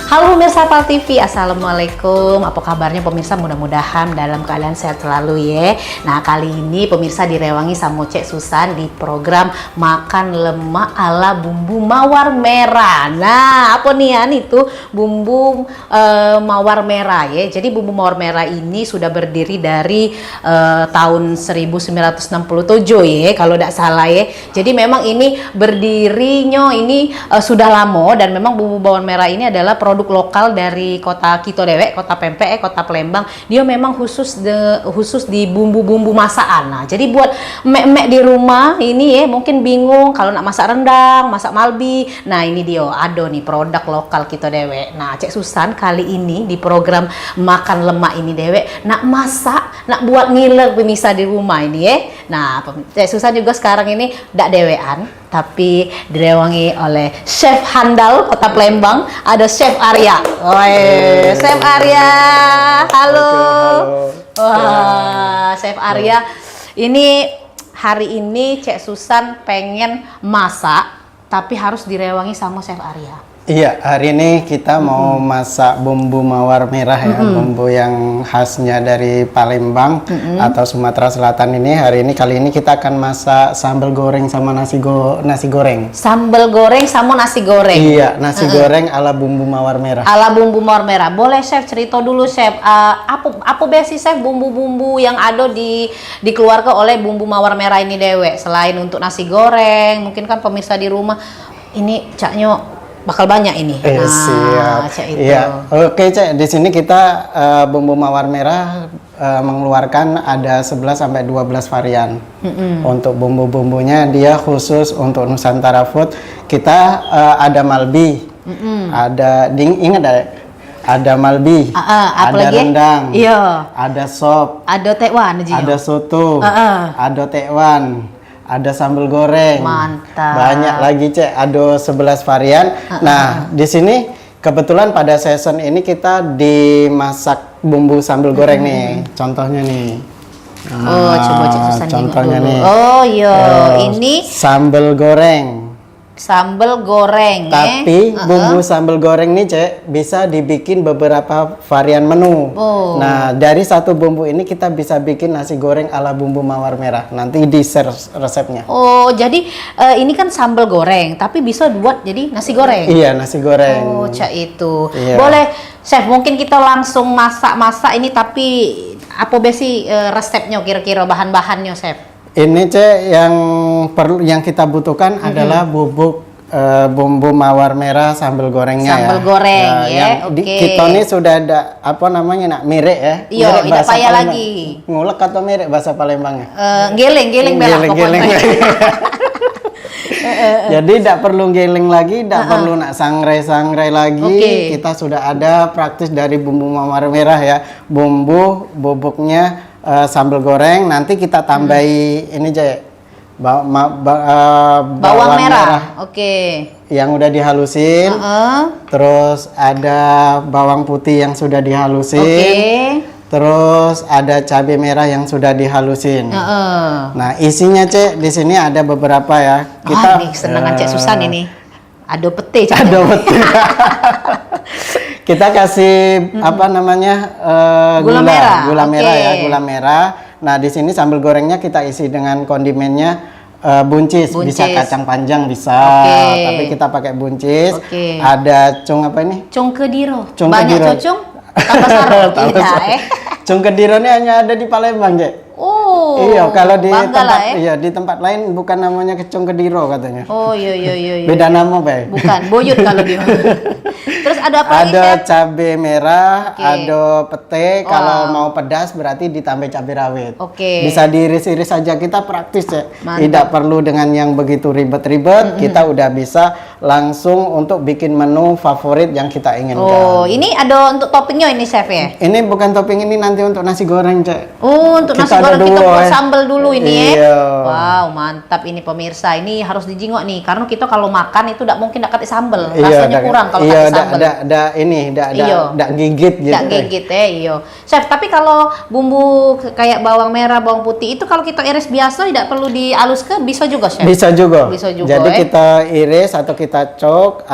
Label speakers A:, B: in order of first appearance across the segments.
A: Halo pemirsa Pal TV, Assalamualaikum. Apa kabarnya pemirsa? Mudah-mudahan dalam keadaan sehat selalu ya. Nah, kali ini pemirsa direwangi sama Cek Susan di program Makan Lemak ala Bumbu Mawar Merah. Nah, apa nih ya? Itu bumbu mawar merah ya. Jadi bumbu mawar merah ini sudah berdiri dari tahun 1967 ya, kalau tidak salah ya. Jadi memang ini berdirinya ini sudah lama, dan memang bumbu mawar merah ini adalah produk lokal dari kota Kito Dewek, kota Pempek, kota Palembang. Dia memang khusus di bumbu-bumbu masakan. Nah, jadi buat mek-mek di rumah ini ya, mungkin bingung kalau nak masak rendang, masak malbi. Nah, ini dia ada nih produk lokal Kito Dewek. Nah, Cek Susan kali ini di program Makan Lemak ini Dewek nak masak, nak buat ngiler pemirsa di rumah ini ya. Nah, Cek Susan juga sekarang ini dak dewean, tapi direwangi oleh chef handal kota Palembang, ada Chef Arya. Oi, Chef Arya. Halo. Wah, Chef Arya. Ini hari ini Cek Susan pengen masak, tapi harus direwangi sama Chef Arya.
B: Iya, hari ini kita mau masak bumbu mawar merah ya, bumbu yang khasnya dari Palembang atau Sumatera Selatan ini. Kali ini kita akan masak sambal goreng sama nasi goreng.
A: Sambal goreng sama nasi goreng.
B: Iya, nasi goreng ala bumbu mawar merah.
A: Ala bumbu mawar merah. Boleh Chef cerita dulu Chef, apa besi Chef bumbu-bumbu yang ada dikeluarkan oleh bumbu mawar merah ini Dewek, selain untuk nasi goreng, mungkin kan pemirsa di rumah ini caknya bakal banyak ini.
B: Siap.
A: Cek itu.
B: Iya. Oke, Cek. Di sini kita bumbu mawar merah mengeluarkan ada 11 sampai 12 varian. Untuk bumbu-bumbunya dia khusus untuk Nusantara Food. Kita ada malbi. Ada ingat ada malbi. Ada
A: lagi?
B: rendang.
A: Iya.
B: Ada sop.
A: Ada tekwan aja.
B: Ada soto. Ada tekwan. Ada sambal goreng.
A: Mantap.
B: Banyak lagi, Cek. Ada 11 varian. Nah, di sini kebetulan pada season ini kita dimasak bumbu sambal goreng nih. Contohnya nih.
A: Coba Cek Susan
B: contohnya
A: dulu.
B: nih.
A: Oh, iya. Ini
B: sambal goreng.
A: sambal goreng.
B: Tapi bumbu sambal goreng nih, Cek, bisa dibikin beberapa varian menu. Nah, dari satu bumbu ini kita bisa bikin nasi goreng ala bumbu mawar merah. Nanti di share resepnya.
A: Oh, jadi ini kan sambal goreng, tapi bisa buat jadi nasi goreng.
B: Iya, nasi goreng.
A: Oh, cak itu.
B: Iya.
A: Boleh, Chef, mungkin kita langsung masak-masak ini, tapi apa besi resepnya kira-kira bahan-bahannya, Chef?
B: Ini, Cek, yang kita butuhkan adalah bubuk bumbu mawar merah sambal gorengnya.
A: Sambal goreng ya.
B: Oke. Kita ini sudah ada apa namanya nak mirek ya.
A: Iya, tidak payah lagi.
B: Ngulek atau mirek bahasa Palembangnya?
A: Geleng belah pokoknya.
B: Jadi tidak perlu geleng lagi, tidak perlu nak sangrai lagi. Kita sudah ada praktis dari bumbu mawar merah ya. Bubuknya sambal goreng, nanti kita tambahi ini aja bawang merah. Yang udah dihalusin. Terus ada bawang putih yang sudah dihalusin. Terus ada cabai merah yang sudah dihalusin. Nah, isinya, Cek, di sini ada beberapa ya. Kita
A: nih senangan Cek Susan ini. Ada pete.
B: Ada pete. Kita kasih apa namanya gula merah ya, gula merah. Nah, di sini sambal gorengnya kita isi dengan kondimennya buncis, bisa kacang panjang bisa, tapi kita pakai buncis. Ada cung apa ini?
A: Cung kediro.
B: Cung
A: banyak
B: kediro.
A: cocong. Tambah sarung.
B: Cung kediro ini hanya ada di Palembang, Cek.
A: Oh.
B: Iya, kalau di tempat di tempat lain bukan namanya kecung kediro katanya.
A: Oh, iya.
B: Beda nama, Pak.
A: Bukan, boyut kalau dia. Terus ada apa lagi,
B: Ada
A: Chef?
B: cabai merah, ada pete. Kalau mau pedas berarti ditambah cabai rawit. Bisa diiris-iris saja, kita praktis ya. Tidak perlu dengan yang begitu ribet-ribet. Kita udah bisa langsung untuk bikin menu favorit yang kita inginkan.
A: Oh, ini ada untuk toppingnya ini, Chef ya?
B: Ini bukan topping, ini nanti untuk nasi goreng, Cek.
A: Oh, untuk nasi goreng kita buat sambal dulu ini
B: Iya.
A: Wow, mantap ini pemirsa. Ini harus dijingok nih, karena kita kalau makan itu tidak mungkin dapat sambal.
B: Iya,
A: Rasanya kurang kalau
B: iya,
A: pakai sambal. Iya.
B: Gigit gitu.
A: Tidak gigit iyo. Chef, tapi kalau bumbu kayak bawang merah, bawang putih itu kalau kita iris biasa tidak perlu dihalus ke bisa juga, Chef?
B: Bisa juga.
A: Bisa juga,
B: Jadi kita iris atau kita cok.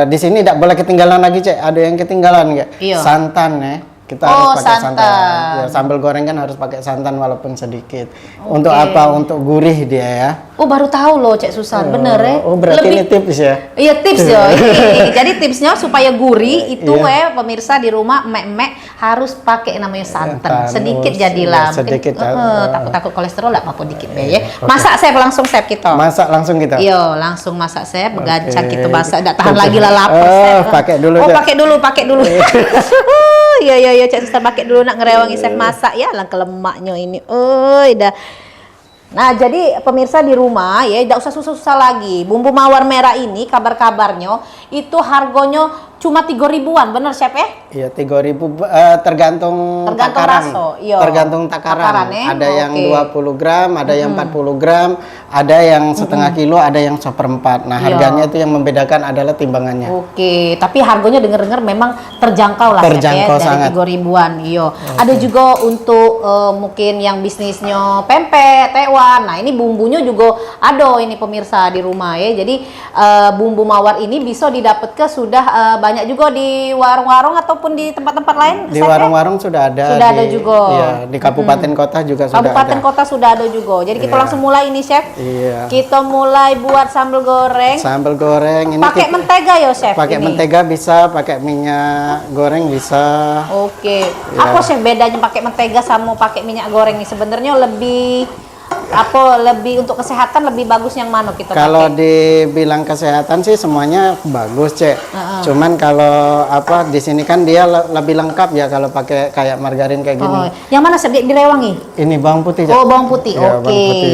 B: Di sini tidak boleh ketinggalan lagi, Cek. Ada yang ketinggalan nggak?
A: Iya.
B: Santan ya. Kita harus pakai santan.
A: santan.
B: Ya, sambal goreng kan harus pakai santan walaupun sedikit. Untuk apa? Untuk gurih dia ya.
A: Oh, baru tahu loh, Cek Susan. Bener ya?
B: Oh, berarti ini tips ya?
A: Iya, tips ya. Jadi tipsnya supaya gurih itu
B: Iya.
A: pemirsa di rumah mek harus pakai namanya santan. Sedikit
B: Oh,
A: jadilah.
B: sedikit.
A: Takut kolesterol lah apa dikit be ya. Masak chef langsung chef kita.
B: Masak langsung kita.
A: Iya, langsung masak chef, begancang
B: Oke.
A: kita masak, enggak tahan
B: Oke.
A: lagi lah lapar chef.
B: pakai dulu,
A: Oh,
B: Cek.
A: pakai dulu. Iya, Cek Susan pakai dulu nak ngerewangi chef masak ya, langkah lemaknya ini. Dah. Nah, jadi pemirsa di rumah ya, tidak usah susah-susah lagi. Bumbu mawar merah ini kabar-kabarnya itu harganya cuma 3.000-an, bener chef ya?
B: Iya, 3.000 tergantung takaran.
A: raso, iya.
B: Tergantung takaran.
A: Takaran, ya?
B: Ada yang
A: Oke.
B: 20 gram, ada yang 40 gram, ada yang setengah kilo, ada yang 1/4. Nah,
A: Iya.
B: harganya itu yang membedakan adalah timbangannya.
A: Oke, tapi harganya denger-dengar memang terjangkau lah chef
B: Terjangkau
A: ya, dari
B: sangat.
A: 3.000-an. Iya. Ada juga untuk mungkin yang bisnisnya pempek, tekwan. Nah, ini bumbunya juga ada ini pemirsa di rumah ya. Jadi bumbu mawar ini bisa didapat ke sudah banyak juga di warung-warung ataupun di tempat-tempat lain.
B: Di
A: chef, ya?
B: warung-warung sudah ada.
A: Sudah ada juga.
B: Iya, di kabupaten kota juga sudah
A: Kabupaten
B: ada.
A: kota sudah ada juga. Jadi kita
B: Iya.
A: langsung mulai ini chef.
B: Iya.
A: Kita mulai buat sambal goreng.
B: Sambal goreng ini
A: Pakai mentega ya chef.
B: pakai
A: ini?
B: mentega bisa, pakai minyak goreng bisa.
A: Oke.
B: Ya.
A: Apa sih bedanya pakai mentega sama pakai minyak goreng nih? Sebenarnya lebih lebih untuk kesehatan lebih bagus yang mana kita
B: Kalau
A: pakai?
B: dibilang kesehatan sih semuanya bagus, Cek. Cuman kalau di sini kan dia lebih lengkap ya kalau pakai kayak margarin kayak gini.
A: Oh, yang mana sih direwangi?
B: Ini bawang putih, Cek.
A: Oh, bawang putih.
B: Ya,
A: Oke.
B: bawang putih.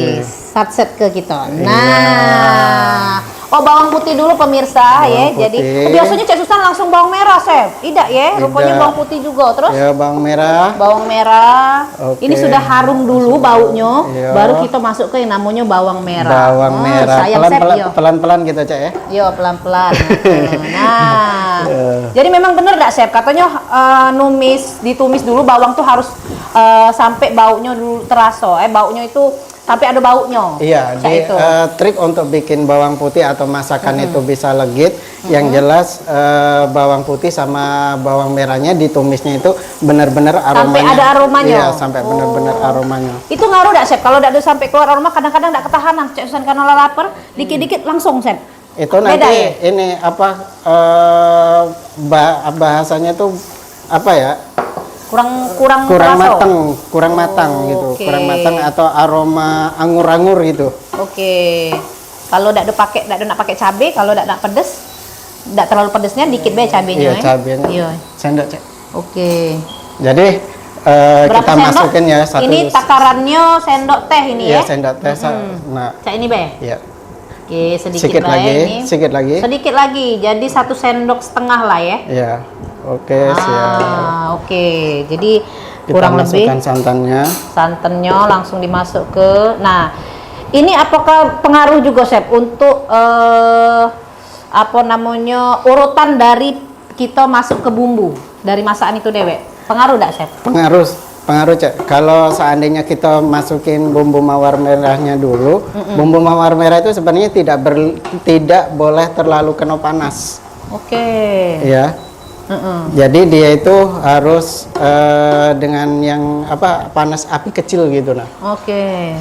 A: Set ke kita.
B: Iya.
A: Nah. Oh, bawang putih dulu pemirsa ya.
B: Bawang
A: Jadi
B: putih.
A: biasanya Cek Susan langsung bawang merah, Chef. Tidak ya? Rupanya
B: Tidak.
A: bawang putih juga. Terus
B: Ya, bawang merah.
A: bawang merah.
B: Oke.
A: Ini sudah harum dulu baunya,
B: Iya.
A: baru kita masuk ke yang namanya bawang merah.
B: Bawang merah.
A: Sayang chef, iya.
B: Pelan-pelan kita, Cek ya.
A: Yo pelan-pelan. Nah,
B: Iya.
A: jadi memang benar nggak chef? Katanya ditumis dulu bawang tuh harus sampai baunya dulu terasa. Baunya itu sampai ada baunya.
B: Iya,
A: Kayak itu.
B: trik untuk bikin bawang putih atau masakan itu bisa legit, yang jelas bawang putih sama bawang merahnya ditumisnya itu benar-benar aromanya.
A: Sampai ada aromanya?
B: Iya, sampai benar-benar aromanya.
A: Itu ngaruh nggak chef? Kalau nggak ada sampai keluar aroma, kadang-kadang nggak ketahanan. Cek Susan karena lapar, dikit-dikit langsung chef.
B: Itu
A: Beda
B: nanti
A: ya?
B: ini bahasanya tuh apa ya?
A: Kurang
B: Kurang
A: terasa.
B: kurang matang gitu.
A: Oke.
B: Kurang matang atau aroma anggur-anggur gitu.
A: Oke. Kalau nggak ada pakai cabai, kalau nggak pedes, nggak terlalu pedesnya, dikit be cabenya.
B: Iya, cabenya.
A: Iya.
B: Sendok, Cek.
A: Oke.
B: Jadi
A: Berapa
B: kita
A: sendok?
B: masukin ya satu.
A: Ini takarannya sendok teh ini
B: Iya,
A: ya.
B: sendok teh. Nah,
A: Cak ini be.
B: ya.
A: Oke, sedikit
B: Sedikit
A: be
B: lagi,
A: ini.
B: sedikit lagi.
A: Sedikit lagi. Jadi 1 sendok setengah lah ya.
B: Ya. Oke, siap.
A: Oke. Jadi
B: Kita
A: kurang lebih
B: masukkan santannya.
A: santannya langsung dimasuk ke. Nah, ini apakah pengaruh juga chef untuk urutan dari kita masuk ke bumbu dari masakan itu dewek? Pengaruh enggak chef?
B: Pengaruh, Cek. Kalau seandainya kita masukin bumbu mawar merahnya dulu, bumbu mawar merah itu sebenarnya tidak boleh terlalu kena panas.
A: Oke.
B: Ya. Jadi dia itu harus dengan yang panas api kecil gitu nah.
A: Oke.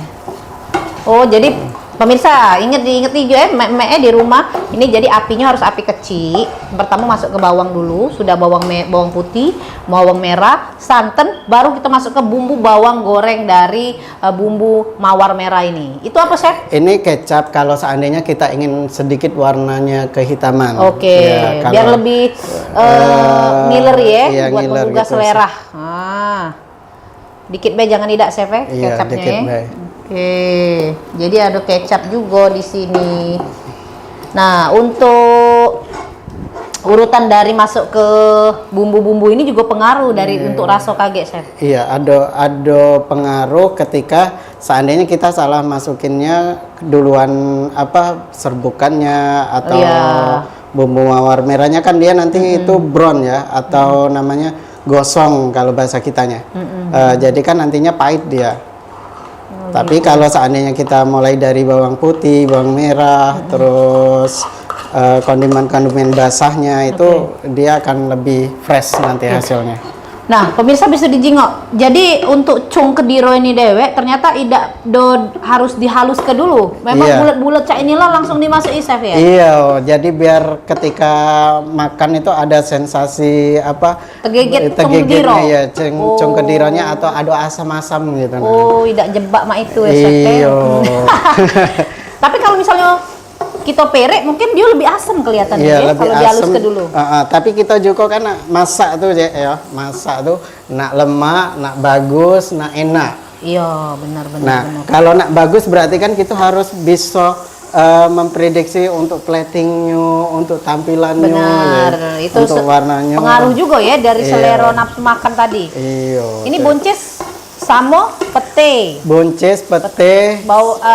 A: Oh, jadi pemirsa inget juga ya di rumah ini jadi apinya harus api kecil. Pertama masuk ke bawang dulu, sudah bawang putih, bawang merah, santan, baru kita masuk ke bumbu bawang goreng dari bumbu mawar merah ini. Itu apa chef?
B: Ini kecap kalau seandainya kita ingin sedikit warnanya kehitaman.
A: Oke,
B: Ya, kalau-
A: biar lebih ngiler ya,
B: iya,
A: buat
B: ngiler
A: menggugah
B: gitu,
A: selera. Dikit be jangan tidak chef ya,
B: Iya,
A: kecapnya
B: dikit,
A: ya.
B: Be.
A: Oke, jadi ada kecap juga di sini. Nah, untuk urutan dari masuk ke bumbu-bumbu ini juga pengaruh dari untuk rasa kaget, chef.
B: Iya, ada pengaruh ketika seandainya kita salah masukinnya duluan apa serbukannya atau bumbu mawar merahnya kan dia nanti itu brown ya atau namanya gosong kalau bahasa kitanya. Jadi kan nantinya pahit dia. Tapi kalau seandainya kita mulai dari bawang putih, bawang merah, terus kondimen-kondimen basahnya itu dia akan lebih fresh nanti hasilnya.
A: Nah, pemirsa bisa dijingok. Jadi untuk cung kediro ini dewek ternyata tidak harus dihaluske dulu. Memang bulat-bulat cak inilah langsung dimasuki, chef ya.
B: Iya, jadi biar ketika makan itu ada sensasi apa?
A: Tegeget cung kediro.
B: Ya, cung kedironya atau ada asam-asam gitu.
A: Oh, tidak jebak mak itu ya, chef.
B: Iya.
A: Tapi kalau misalnya kita perek mungkin dia lebih asam kelihatannya ya kalau dihalus ke dulu.
B: Tapi kita juga kan masak tuh ya, masak tuh nak lemak, nak bagus, nak enak.
A: Iya, benar-benar.
B: Nah, kalau nak bagus berarti kan kita harus bisa memprediksi untuk platingnya, untuk tampilannya,
A: benar.
B: Ya,
A: itu
B: untuk warnanya.
A: Pengaruh juga ya dari selera nafsu makan tadi.
B: Iya.
A: Ini buncis sama pete.
B: Buncis, pete,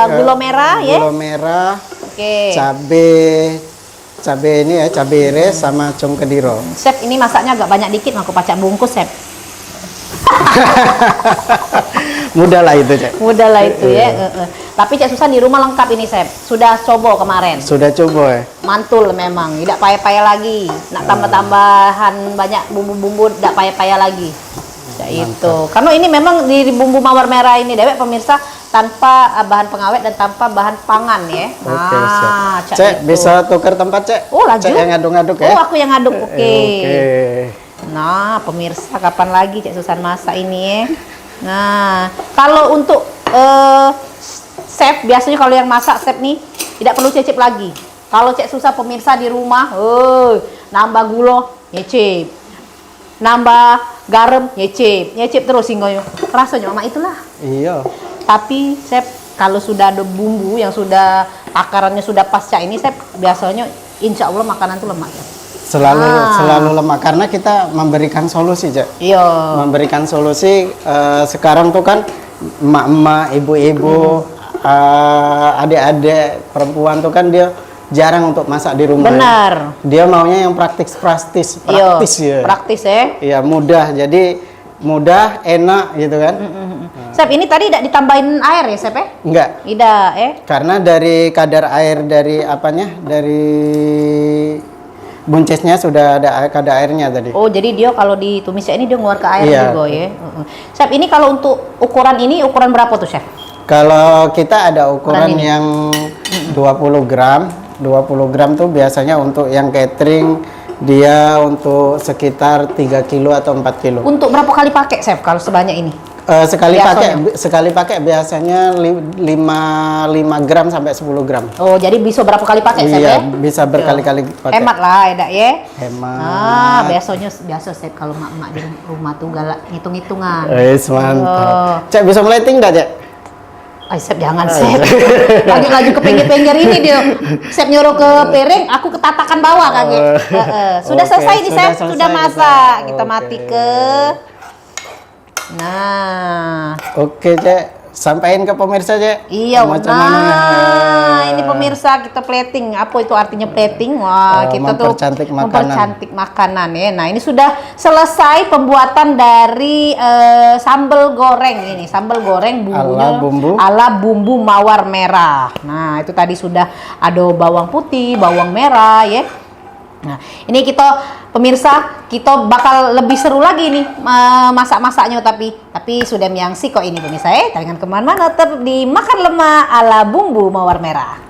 A: gula merah ya.
B: Gula merah.
A: Oke.
B: Cabe ini ya, cabe res sama cung kediro.
A: Chef, ini masaknya agak banyak dikit, aku pacak bungkus, chef.
B: Mudah lah itu, Cek.
A: Mudah lah itu ya. Tapi Cek Susan di rumah lengkap ini, chef. Sudah coba kemarin.
B: Sudah coba ya.
A: Mantul memang, tidak payah-payah lagi. Nak tambah-tambahan banyak bumbu-bumbu, tidak payah-payah lagi. Ya itu. Karena ini memang di bumbu mawar merah ini dewek pemirsa tanpa bahan pengawet dan tanpa bahan pangan ya.
B: Oke,
A: Cek,
B: Cek bisa tukar tempat, Cek.
A: Oh, laju.
B: Cek yang ngaduk-ngaduk ya.
A: Oh, aku yang ngaduk. Oke.
B: Oke.
A: Nah, pemirsa kapan lagi Cek Susan masak ini ya. Nah, kalau untuk chef biasanya kalau yang masak chef nih tidak perlu cicip lagi. Kalau Cek Susan pemirsa di rumah, nambah gula, nyicip. Nambah garam, nyicip terus hingga rasanya mama itulah.
B: Iya.
A: Tapi chef kalau sudah ada bumbu yang sudah takarannya sudah pasca ini chef biasanya insya Allah makanan itu lemak ya.
B: Selalu lemak karena kita memberikan solusi, Cek.
A: Iya.
B: Memberikan solusi sekarang tuh kan emak-emak, ibu-ibu, adik-adik perempuan tuh kan dia jarang untuk masak di rumah.
A: Benar.
B: Dia maunya yang praktis ya.
A: Praktis ya.
B: Iya, mudah. Jadi mudah, enak gitu kan.
A: Chef, ini tadi tidak ditambahin air ya, Chef ya?
B: Enggak.
A: Tidak,
B: Karena dari kadar air dari apanya? Dari buncisnya sudah ada kadar airnya tadi.
A: Oh, jadi dia kalau ditumisnya ini dia ngeluar ke air juga ya. Chef, ini kalau untuk ukuran ini ukuran berapa tuh, Chef?
B: Kalau kita ada ukuran yang 20 gram. 20 gram tuh biasanya untuk yang catering dia untuk sekitar 3 kilo atau 4 kilo.
A: Untuk berapa kali pakai, Chef, kalau sebanyak ini?
B: Sekali pakai biasanya 5 gram sampai 10 gram.
A: Oh, jadi bisa berapa kali pakai, Chef ya?
B: Bisa berkali-kali pakai.
A: Hemat lah, ya.
B: Hemat.
A: Biasa Chef kalau mak-mak di rumah tuh galak hitung-hitungan.
B: Mantap. Cek bisa meleting enggak, Cek?
A: Chef jangan, Chef. Lagi ke pinggir-pinggir ini dia. Chef nyuruh ke piring, aku ketatakan bawah kaget. Sudah selesai nih, Chef. Sudah masak. Kita mati ke. Nah.
B: Oke, Cek. Sampaikan ke pemirsa, Cek.
A: Iya, ini pemirsa kita plating. Apa itu artinya plating? Wah, kita tuh mempercantik makanan ya. Nah, ini sudah selesai pembuatan dari sambal goreng ini. Sambal goreng bumbunya ala bumbu mawar merah. Nah, itu tadi sudah ada bawang putih, bawang merah ya. Nah, ini kita pemirsa, kita bakal lebih seru lagi nih masak-masaknya tapi sudah miangsi kok ini pemirsa ya. Jangan kemana-mana, tetap di Makan Lemak ala bumbu mawar merah.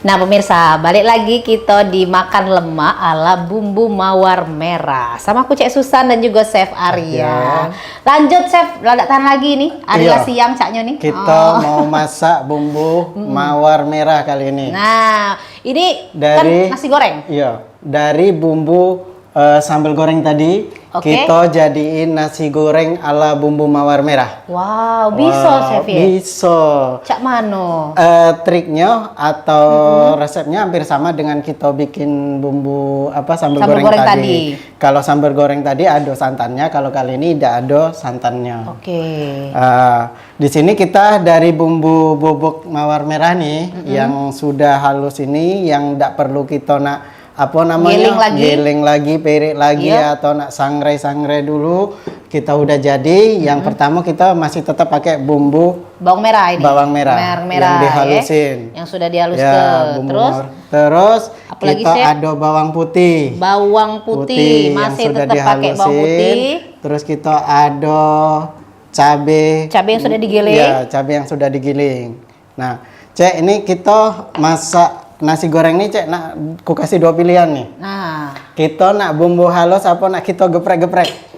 A: Nah pemirsa, balik lagi kita di Makan Lemak ala bumbu mawar merah sama aku Cek Susan dan juga Chef Arya. Lanjut Chef, tidak tahan lagi nih Arya siang caknya nih.
B: Kita mau masak bumbu mawar merah kali ini.
A: Nah, ini
B: dari
A: kan nasi goreng.
B: Iya, dari bumbu sambal goreng tadi
A: Oke.
B: kita jadiin nasi goreng ala bumbu mawar merah.
A: Wow, bisa chef ya?
B: Bisa.
A: Cak mano?
B: Triknya atau resepnya hampir sama dengan kita bikin bumbu sambal
A: Sambal
B: goreng,
A: goreng
B: tadi.
A: tadi.
B: Kalau sambal goreng tadi ada santannya, kalau kali ini tidak ada santannya.
A: Oke.
B: Di sini kita dari bumbu bubuk mawar merah nih yang sudah halus ini, yang tidak perlu kita giling lagi, pirik lagi
A: Iya.
B: atau nak sangrai dulu. Kita udah jadi. Yang pertama kita masih tetap pakai bumbu
A: Bawang merah ini.
B: bawang merah, yang dihalusin.
A: Yang sudah dihaluskan.
B: Ya, bumbu
A: Terus
B: terus
A: apalagi,
B: kita
A: Chef?
B: ada bawang putih.
A: bawang putih,
B: yang
A: masih
B: sudah
A: tetap pakai bawang
B: dihalusin.
A: putih.
B: Terus kita ada cabe.
A: Cabai yang sudah digiling.
B: Ya, cabe yang sudah digiling. Nah, Cek, ini kita masak nasi goreng nih, Cek. Nak ku kasih dua pilihan nih.
A: Nah,
B: Kita nak bumbu halus apa nak kita geprek-geprek?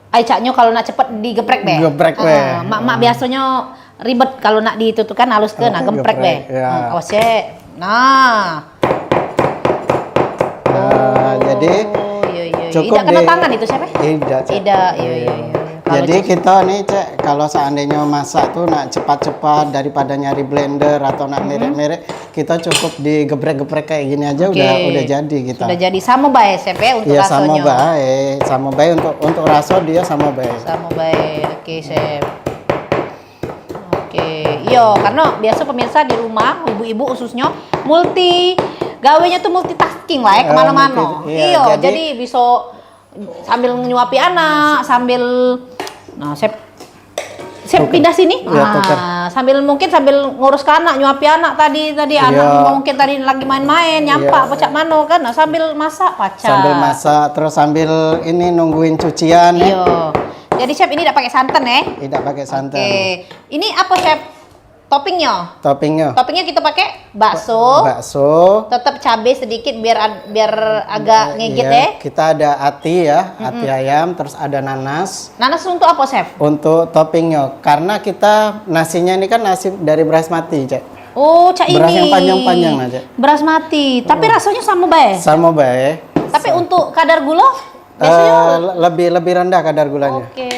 A: ay caknya kalau nak cepet digeprek be.
B: Geprek, be.
A: Mak biasanya ribet kalau nak ditutupkan halus ke, nah geprek be.
B: geprek, ya.
A: Awas Cek. Nah.
B: Jadi
A: iya.
B: cukup
A: Tidak kena
B: di-
A: tangan itu siapa?
B: Tidak, Cek.
A: Tidak, iya. Kalau
B: Jadi kita nih, Cek, kalau seandainya masak tuh nak cepat-cepat daripada nyari blender atau nak merek-merek, kita cukup digeprek-geprek kayak gini aja
A: Oke.
B: udah jadi kita.
A: sudah jadi sama baik chef ya untuk
B: Iya, sama
A: rasanya.
B: baik untuk rasa dia sama baik.
A: Sama baik. Oke, chef. Oke, iya karena biasa pemirsa di rumah ibu-ibu khususnya gawenya tuh multitasking lah ya kemana-mana.
B: iya,
A: Iya,
B: jadi-
A: jadi bisa sambil nyuapi anak, sambil chef pindah sini.
B: Iya, tuker.
A: Sambil ngurus ke anak, nyuapi anak tadi
B: Iya.
A: anak mungkin tadi lagi main-main, nyampak pecak mano kan. Nah, sambil masak pacak.
B: Sambil masak terus sambil ini nungguin cucian ya.
A: Iya. Jadi chef ini tidak pakai santan ya?
B: Tidak pakai santan.
A: Oke. Ini apa chef? Toppingnya?
B: Toppingnya
A: Toppingnya kita pakai bakso.
B: bakso.
A: Tetap cabai sedikit biar agak ngegit
B: Iya,
A: ya.
B: kita ada ati ya, ati ayam, terus ada nanas.
A: Nanas untuk apa chef?
B: Untuk toppingnya, karena kita nasinya ini kan nasi dari basmati, Cek.
A: Oh, cak
B: Beras
A: ini.
B: yang panjang-panjang aja.
A: Beras mati. Tapi rasanya sama baik.
B: Sama baik.
A: Tapi untuk kadar gula biasanya
B: lebih rendah kadar gulanya.
A: oke.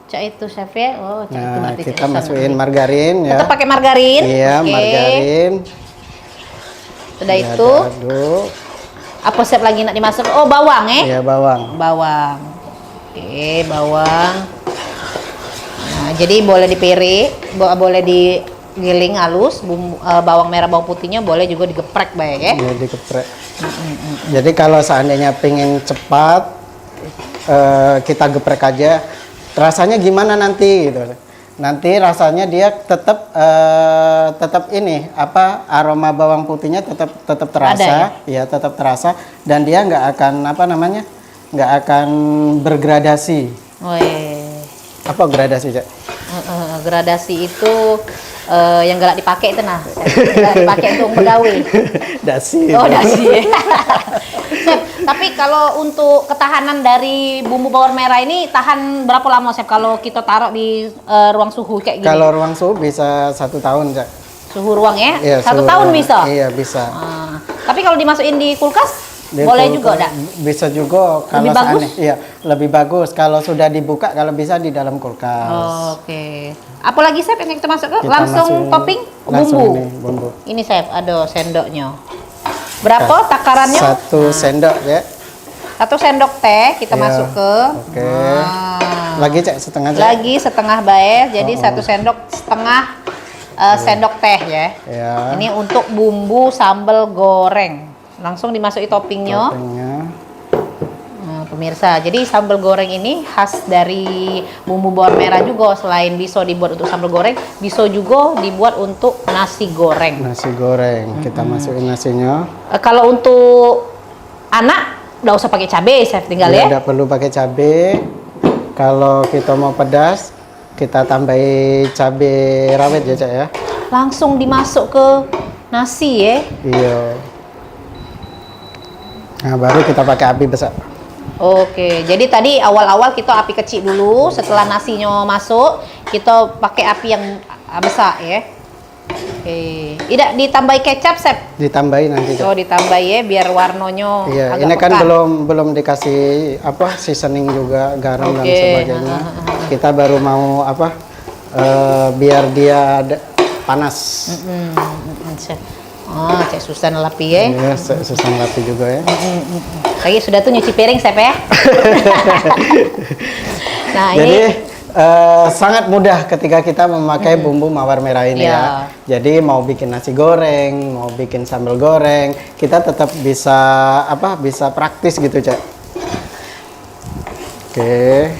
A: Cak itu chef ya. Oh, cak itu
B: Nah,
A: berarti
B: kita
A: cak
B: masukin
A: Isam.
B: margarin ya.
A: Tetap pakai margarin.
B: Iya,
A: Oke.
B: margarin.
A: Sudah
B: Ya,
A: itu.
B: aduk.
A: Apa chef lagi nak dimasuk? Oh, bawang ya.
B: Iya, bawang.
A: Bawang. Oke, bawang. Nah, jadi boleh dipirik, boleh digiling halus, bawang merah, bawang putihnya boleh juga digeprek baik ya.
B: Iya, dikeprek. Jadi kalau seandainya pengen cepat, kita geprek aja. Rasanya gimana nanti gitu. Nanti rasanya dia tetap ini aroma bawang putihnya tetap terasa,
A: Ada
B: ya tetap terasa dan dia nggak akan nggak akan bergradasi.
A: Wih.
B: Apa gradasi, Cak?
A: Gradasi itu yang galak dipakai itu nah. Galak dipakai untuk begawi.
B: Dasi.
A: Oh, dasi. Chef, tapi kalau untuk ketahanan dari bumbu bawang merah ini tahan berapa lama, Chef? Kalau kita taruh di ruang suhu kayak gini?
B: Kalau ruang suhu bisa 1 tahun, Cak.
A: Suhu ruang ya?
B: Iya,
A: 1
B: suhu
A: tahun
B: ruang.
A: bisa?
B: Iya, bisa.
A: Tapi kalau dimasukin di kulkas,
B: Di
A: boleh
B: kulkas
A: juga, enggak?
B: Bisa juga kalau
A: Lebih bagus?
B: iya, lebih bagus kalau sudah dibuka, kalau bisa di dalam kulkas.
A: Oke. Apalagi, Chef, yang kita masuk ke?
B: Kita
A: Langsung
B: masukin-
A: topping
B: langsung
A: bumbu.
B: ini, bumbu.
A: Ini, Chef, ada sendoknya. Berapa takarannya?
B: 1 sendok ya.
A: 1 sendok teh kita
B: Iya.
A: masuk ke.
B: Oke.
A: Nah.
B: Lagi, Cak, setengah, Cak.
A: Lagi setengah bae, jadi 1 sendok setengah sendok teh ya.
B: Ya.
A: Ini untuk bumbu sambal goreng. Langsung dimasuki toppingnya.
B: Toppingnya.
A: Nah, pemirsa, jadi sambal goreng ini khas dari bumbu bawang merah juga. Selain bisa dibuat untuk sambal goreng, bisa juga dibuat untuk nasi goreng.
B: Nasi goreng. Kita masukin nasinya.
A: Kalau untuk anak, nggak usah pakai cabai, Chef, tinggal ya.
B: Tidak perlu pakai cabai. Kalau kita mau pedas, kita tambahi cabai rawit ya, Cak ya.
A: Langsung dimasuk ke nasi ya.
B: Iya. Nah, baru kita pakai api besar.
A: Oke, jadi tadi awal-awal kita api kecil dulu, setelah nasinya masuk, kita pakai api yang besar ya. Oke. Tidak ditambahi kecap, Chef?
B: Ditambahin nanti, Cek.
A: Oh, ditambahi ya biar warnanya
B: Iya,
A: agak
B: ini kan
A: pekat.
B: belum dikasih apa seasoning juga, garam dan
A: Oke.
B: sebagainya. Kita baru mau apa biar dia panas.
A: Chef. Oh, Cek Susan lapi ya.
B: Iya, susah rapi juga ya.
A: Lagi sudah tuh nyuci piring, Chef ya. Nah,
B: Jadi
A: ini
B: sangat mudah ketika kita memakai bumbu mawar merah ini
A: Iya.
B: ya. Jadi mau bikin nasi goreng, mau bikin sambal goreng, kita tetap bisa apa? Bisa praktis gitu, Cek. Oke.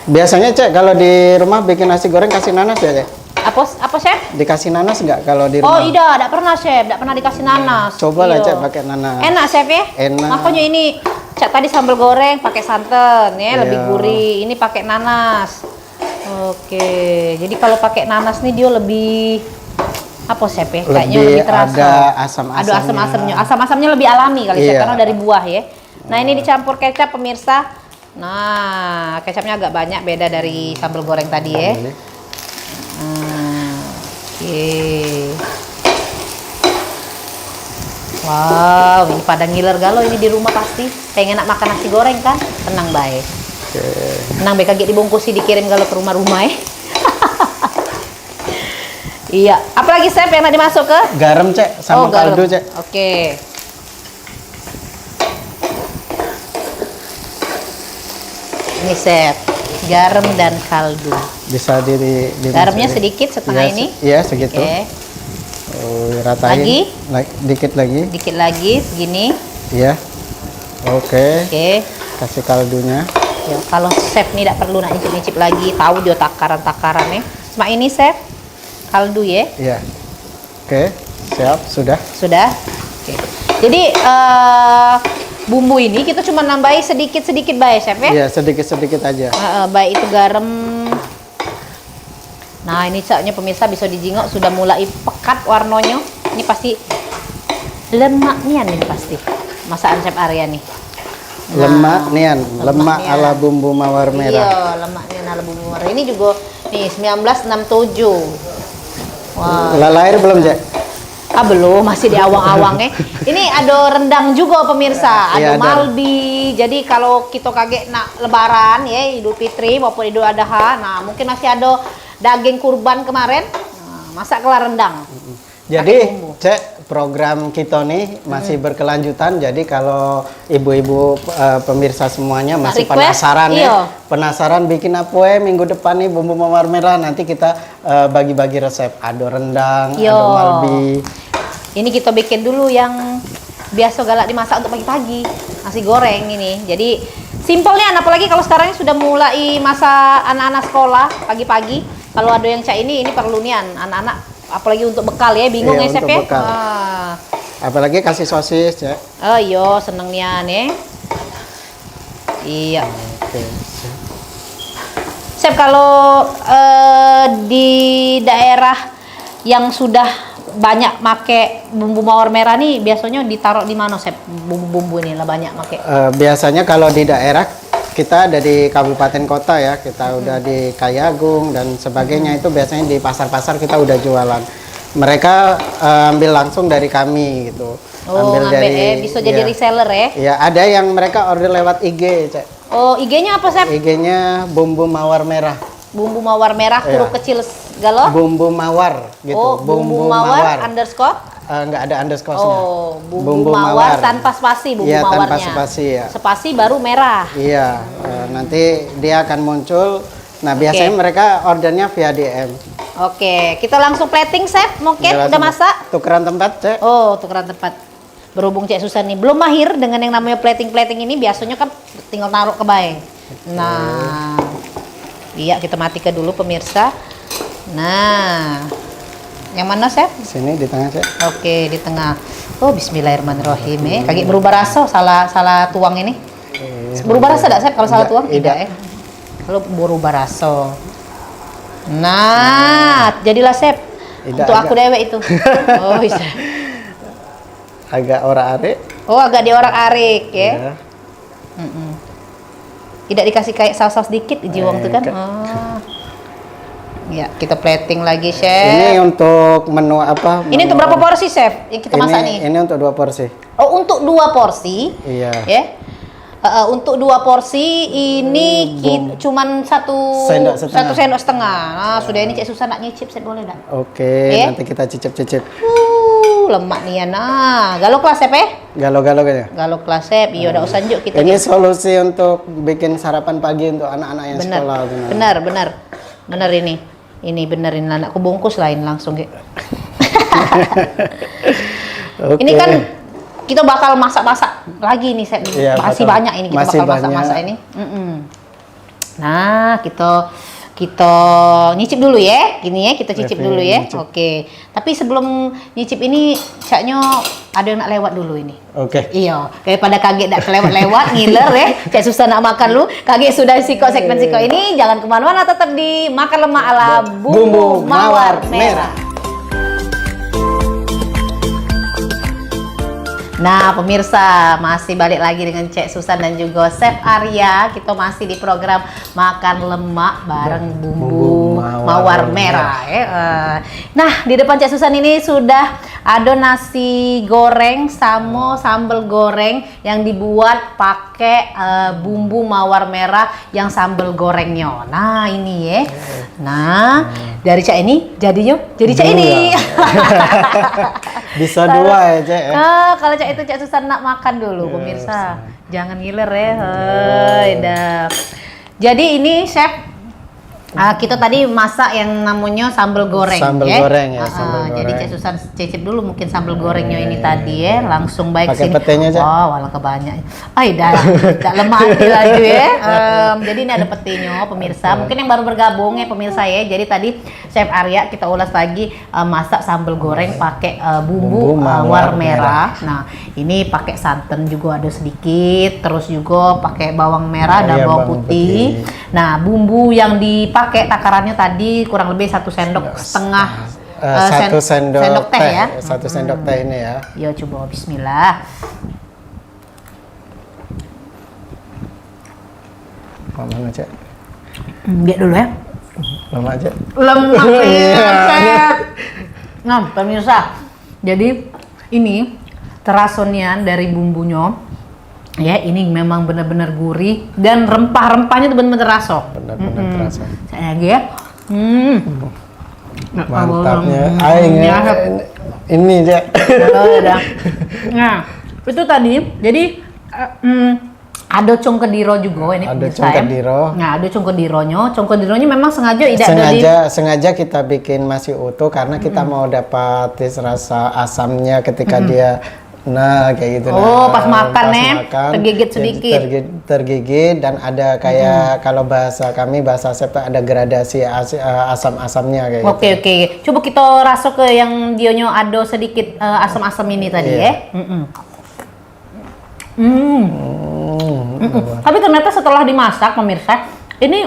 B: Biasanya, Cek, kalau di rumah bikin nasi goreng kasih nanas ya, Cek?
A: apa, Chef?
B: Dikasih nanas nggak kalau di
A: Oh,
B: rumah?
A: tidak pernah, Chef. Tidak pernah dikasih nanas.
B: Coba lah,
A: Iya.
B: Cek, pakai nanas.
A: Enak, Chef ya?
B: Enak.
A: Makanya ini Cak tadi sambal goreng pakai santan ya,
B: Iya.
A: lebih gurih. Ini pakai nanas. Oke. Jadi kalau pakai nanas nih dia lebih apa, Chef ya? Kayaknya lebih terasa.
B: ada asam-asamnya.
A: Ada asam-asamnya. Asam-asamnya lebih alami kali, Chef,
B: Iya.
A: karena dari buah ya. Nah, ini dicampur kecap, pemirsa. Nah, kecapnya agak banyak, beda dari sambal goreng tadi ya.
B: Ini.
A: Oke. Wow, ini pada ngiler galau ini di rumah pasti. Pengen enak makan nasi goreng kan? Tenang baik.
B: Oke.
A: Tenang baik, kaget dibungkusi dikirim galau ke rumah-rumah ya. Iya. Apalagi, Chef, yang nak dimasuk ke?
B: Garam, Cek, sama
A: garam.
B: kaldu, Cek.
A: Oke. Ini, Chef, garam dan kaldu.
B: Bisa
A: Garamnya
B: dimasukin.
A: sedikit, setengah
B: Iya,
A: ini.
B: Iya, segitu.
A: Oke.
B: Oh, ratain.
A: Lagi?
B: Dikit lagi.
A: Dikit lagi, segini.
B: Iya. Oke.
A: Oke.
B: Kasih kaldunya.
A: Ya, kalau chef nih tidak perlu nak nyicip-nyicip lagi, tahu dia takaran-takarannya. Cuma ini, Chef, kaldu ya.
B: Iya. Oke. Siap, sudah.
A: Sudah. Oke. Jadi bumbu ini kita cuma nambahi sedikit-sedikit baik, Chef ya.
B: Iya, sedikit-sedikit aja.
A: Baik itu garam. Nah, ini caknya pemirsa bisa dijingok sudah mulai pekat warnanya. Ini pasti lemaknya nih pasti. Masakan Chef Arya nih.
B: Lemak nian, lemak
A: nian.
B: ala bumbu mawar merah.
A: Iya, lemaknya ala bumbu merah. Ini juga nih 1967. Wah.
B: Lahir belum, Cek?
A: Ah, belum, masih di awang-awangnya. Ini ada rendang juga pemirsa,
B: Iya,
A: ada
B: ada.
A: malbi. Jadi kalau kita kaget nak lebaran ya, Idul Fitri maupun Idul Adha, nah mungkin masih ada daging kurban kemarin. Nah, masak kelar rendang.
B: Jadi,
A: Pakai bumbu.
B: Cek, program kita nih masih berkelanjutan. Jadi kalau ibu-ibu pemirsa semuanya masih
A: request?
B: penasaran
A: Iya.
B: ya, penasaran bikin apa ya minggu depan nih bumbu mawar merah. Nanti kita bagi-bagi resep. Ada rendang,
A: Iya.
B: ada malbi.
A: Ini kita bikin dulu yang biasa galak dimasak untuk pagi-pagi, nasi goreng ini. Jadi simpelnya, apalagi kalau sekarang ini sudah mulai masa anak-anak sekolah pagi-pagi. Kalau ada yang cak ini perlu nian anak-anak, apalagi untuk bekal ya, bingung
B: Iya,
A: ya, Chef
B: untuk
A: ya.
B: bekal. Apalagi kasih sosis, Cek.
A: Oh iya, seneng nian ya. Iya.
B: Oke.
A: Chef, kalau di daerah yang sudah banyak make bumbu mawar merah nih, biasanya ditaruh di mana, Chef? Bumbu-bumbu ini lah banyak make.
B: Biasanya kalau di daerah kita ada di kabupaten kota ya, kita udah di Kayagung dan sebagainya, itu biasanya di pasar-pasar kita udah jualan. Mereka ambil langsung dari kami gitu.
A: Oh, ngambil bisa jadi
B: ya.
A: reseller ya.
B: Ya, ada yang mereka order lewat IG, Cek.
A: Oh, IG-nya apa, Chef?
B: IG-nya bumbu mawar merah.
A: Bumbu mawar merah huruf
B: Iya.
A: kecil galo.
B: Bumbu mawar gitu.
A: Oh, bumbu mawar underscore.
B: Nggak ada underscore-nya.
A: Oh, bumbu mawar tanpa spasi bumbu
B: Iya,
A: mawarnya.
B: tanpa spasi ya.
A: Spasi baru merah.
B: Iya, nanti dia akan muncul. Nah, biasanya mereka ordernya via DM.
A: Oke, kita langsung plating, Chef. Mungkin
B: Udah
A: udah
B: langsung.
A: masak?
B: Tukeran tempat, Cek.
A: Oh, tukeran tempat. Berhubung Cek Susan nih belum mahir dengan yang namanya plating-plating ini, biasanya kan tinggal taruh ke baeng. Nah, iya kita matikan dulu pemirsa. Nah, yang mana, Chef?
B: Sini di tengah, Cek.
A: Oke, di tengah. Oh, bismillahirrahmanirrahim. Kayak berubah rasa salah tuang ini. Berubah rasa enggak, Chef, kalau salah tuang?
B: Tidak.
A: Ya. Kalau berubah rasa. Nah, jadilah, Chef.
B: Tidak,
A: Untuk aku
B: agak.
A: dewek itu. Oh, bisa.
B: Agak ora-arik.
A: Oh, agak diorak-arik ya.
B: Ya.
A: Tidak dikasih kayak saus-saus dikit jiwang tuh kan.
B: Enggak.
A: Oh. Ya, kita plating lagi, Chef.
B: Ini untuk menu apa?
A: Ini untuk berapa porsi, Chef? Yang kita masak nih.
B: Ini untuk 2 porsi.
A: Oh, untuk 2 porsi.
B: Iya.
A: Ya. Untuk 2 porsi ini cuman 1 sendok setengah. Nah, sudah ini Cek Susan nak nyicip, Chef, boleh enggak?
B: Oke, nanti kita cicip-cicip.
A: Lemak nih ya. Nah, galo kelas, Chef,
B: Galo-galo kayaknya.
A: Galo kelas, Chef. Iya, udah usah njuk kita.
B: Ini solusi untuk bikin sarapan pagi untuk anak-anak yang sekolah.
A: Benar ini. Ini benerin anakku bungkus lain langsung gitu.
B: Okay.
A: Ini kan kita bakal masak-masak lagi nih, Chef.
B: Iya,
A: masih
B: betul.
A: banyak ini kita
B: Masih
A: bakal masak-masak
B: banyak.
A: ini. Nah, kita nyicip dulu ya, gini ya, kita cicip dulu ya.
B: Nyicip.
A: Oke. Tapi sebelum nyicip ini, Caknya ada yang nak lewat dulu ini.
B: Oke.
A: Iya, daripada kaget tak kelewat-lewat ngiler ya. Cak susah nak makan lu. Kaget sudah segmen siko ini. Jangan kemana-mana, tetap di Makan Lemak ala Bumbu Mawar Merah. Nah, pemirsa, masih balik lagi dengan Cek Susan dan juga Chef Arya. Kita masih di program Makan Lemak bareng Bumbu Mawar Merah. Nah, di depan Cek Susan ini sudah ada nasi goreng sama sambal goreng yang dibuat pakai bumbu mawar merah yang sambal gorengnya. Nah, ini ya. Nah, dari Cak ini jadinya jadi Cak ini.
B: Bisa 2 ya, Cek.
A: Kalau Cak itu Cak Susan nak makan dulu, pemirsa. Jangan ngiler ya. Dah. Jadi ini Chef, kita tadi masak yang namanya sambal goreng.
B: Sambal goreng ya, sambal
A: Jadi
B: goreng.
A: Cak Susan cicip dulu mungkin sambal gorengnya ini tadi ya, langsung baik
B: Pakai
A: sini.
B: petenya, Cak?
A: Oh, walau kebanyak. Dah lemah hati lagi ya. Jadi ini ada petenya, pemirsa. Mungkin yang baru bergabung ya, pemirsa ya. Jadi tadi Chef Arya kita ulas lagi masak sambal goreng pakai bumbu mawar merah. Nah, ini pakai santan juga ada sedikit, terus juga pakai bawang merah dan bawang putih. Nah, bumbu yang dipakai takarannya tadi kurang lebih 1 sendok setengah.
B: 1 sendok
A: teh ya.
B: 1 sendok teh ini ya.
A: Ya, coba bismillah.
B: Mana, Cek?
A: Lihat dulu ya.
B: Lemak, Cek.
A: Lemak ya. Nah, pemirsa. Jadi ini terasonian dari bumbunya. Ya, ini memang benar-benar gurih dan rempah-rempahnya tuh benar-benar terasa.
B: Benar-benar terasa.
A: Saya lagi ya.
B: Mantapnya. Ini, Cek.
A: Nah, itu tadi. Jadi ada cong kediro juga ini.
B: Ada
A: pemirsa
B: cong
A: ya.
B: kediro.
A: Nah, ada cong kedironya. Cong kedironya memang sengaja tidak
B: Sengaja kita bikin masih utuh karena kita mau dapat rasa asamnya ketika dia kayak gitu.
A: Oh, pas makan ya, tergigit
B: jadi
A: sedikit.
B: Tergigit dan ada kayak kalau bahasa kami bahasa Chef ada gradasi asam-asamnya kayak gitu.
A: Oke. Coba kita rasa ke yang dionyo ada sedikit asam-asam ini tadi ya. Tapi ternyata setelah dimasak, pemirsa, ini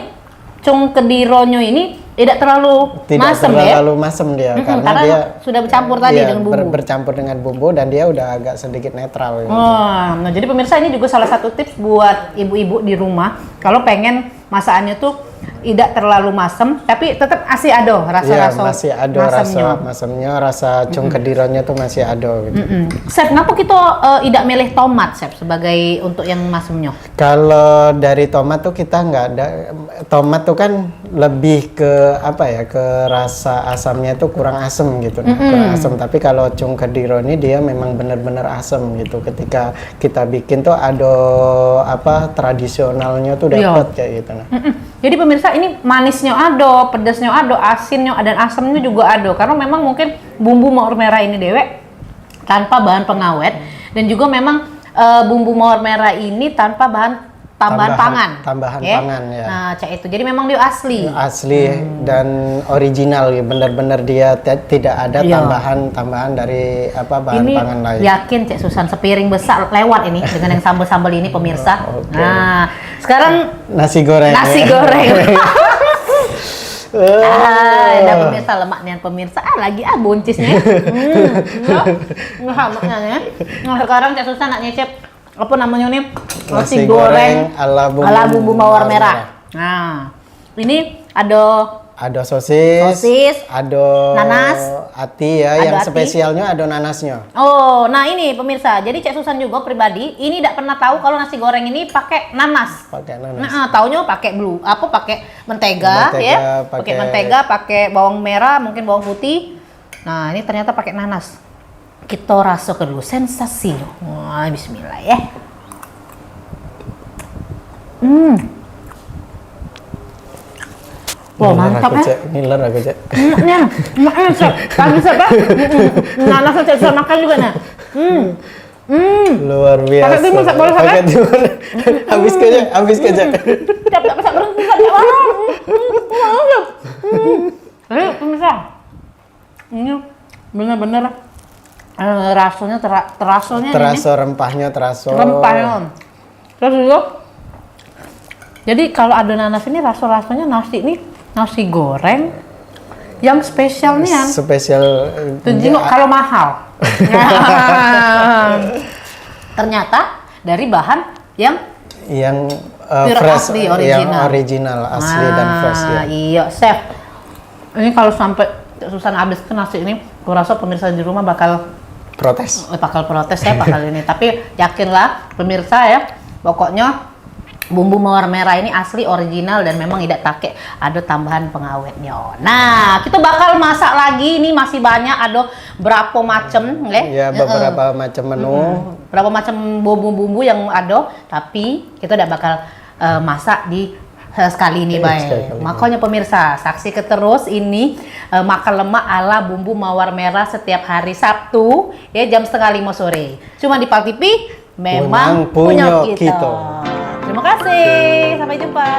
A: cong kedironyo ini tidak terlalu masem ya.
B: Terlalu masem dia karena dia
A: sudah bercampur tadi dengan bumbu.
B: Bercampur dengan bumbu dan dia udah agak sedikit netral gitu.
A: Nah jadi pemirsa, ini juga salah satu tips buat ibu-ibu di rumah kalau pengen masakannya tuh tidak terlalu masem tapi tetap masih ada rasa-rasa
B: masih ada rasa masemnya, rasa cong kedironnya tuh masih ada gitu.
A: Chef, kenapa kita tidak milih tomat, Chef, sebagai untuk yang masemnya?
B: Kalau dari tomat tuh kita nggak ada, tomat tuh kan lebih ke apa ya, ke rasa asamnya tuh kurang asem gitu, kurang asem. Tapi kalau cong kediro ini dia memang benar-benar asem gitu. Ketika kita bikin tuh ada apa tradisionalnya tuh dapat kayak gitu.
A: Jadi pemirsa, ini manisnya ada, pedasnya ada, asinnya dan asamnya juga ada. Karena memang mungkin bumbu mawar merah ini dewek tanpa bahan pengawet dan juga memang bumbu mawar merah ini tanpa bahan tambahan pangan.
B: Pangan ya.
A: Nah, cak itu. Jadi memang dia asli.
B: Asli dan original ya, benar-benar dia tidak ada tambahan dari apa bahan pangan lain.
A: Yakin Cek Susan sepiring besar lewat ini dengan yang sambal-sambal ini, pemirsa. Nah, sekarang
B: nasi goreng.
A: Ada pemirsa lemaknya pemirsa. Lagi buncisnya. Lemaknya ya. Nah, sekarang Cek Susan nak nyecep apa namanya nih? Nasi goreng ala bumbu mawar merah. Nah, ini ada
B: Ada sosis, ada
A: nanas,
B: ati ya,
A: ada
B: yang
A: ati.
B: spesialnya ada nanasnya.
A: Oh, nah ini pemirsa. Jadi Cek Susan juga pribadi ini tidak pernah tahu kalau nasi goreng ini pakai nanas.
B: Pakai nanas.
A: Nah, taunya pakai pakai mentega,
B: Mentega,
A: ya. Pakai
B: pakai-
A: mentega, pakai bawang merah, mungkin bawang putih. Nah, ini ternyata pakai nanas. Kita rasakan dulu sensasinya. Wah, bismillah ya. Wah, mantap ya.
B: Ngiler aku, Cek.
A: Enak, Cek. Tadi siapa? Nanas Cek Susan makan juga nah.
B: Luar biasa.
A: Pakai timun, boleh pakai?
B: Pakai timun. Habis ke, Cek. Habis ke, Cek.
A: Tidak bisa berhenti saja. Ayo pemirsa, ini benar-benar rasanya terasanya
B: Terasa rempahnya, terasa.
A: rempahnya. Terus juga, jadi kalau ada nanas ini rasanya nasi ini nasi goreng yang spesialnya.
B: Spesial.
A: Tunjuknya kalau mahal. Ternyata dari bahan yang
B: Yang fresh,
A: asli,
B: yang
A: original.
B: original, asli dan fresh ya.
A: Iya, chef. Ini kalau sampai Susan habis ke nasi ini, gua rasa pemirsa di rumah bakal
B: Protes.
A: ya bakal ini. Tapi yakinlah pemirsa ya, pokoknya bumbu mawar merah ini asli original dan memang tidak pakai ada tambahan pengawetnya. Nah, kita bakal masak lagi. Ini masih banyak, ada berapa macam
B: Ya, beberapa macam menu.
A: berapa macam bumbu-bumbu yang ada, tapi kita tidak bakal masak di sekali ini baik. Makanya pemirsa saksikan terus ini makan lemak ala bumbu mawar merah setiap hari Sabtu ya jam 4:30 sore. Cuma di Pal TV memang
B: Memang punya
A: kita.
B: kita.
A: Terima kasih, sampai jumpa.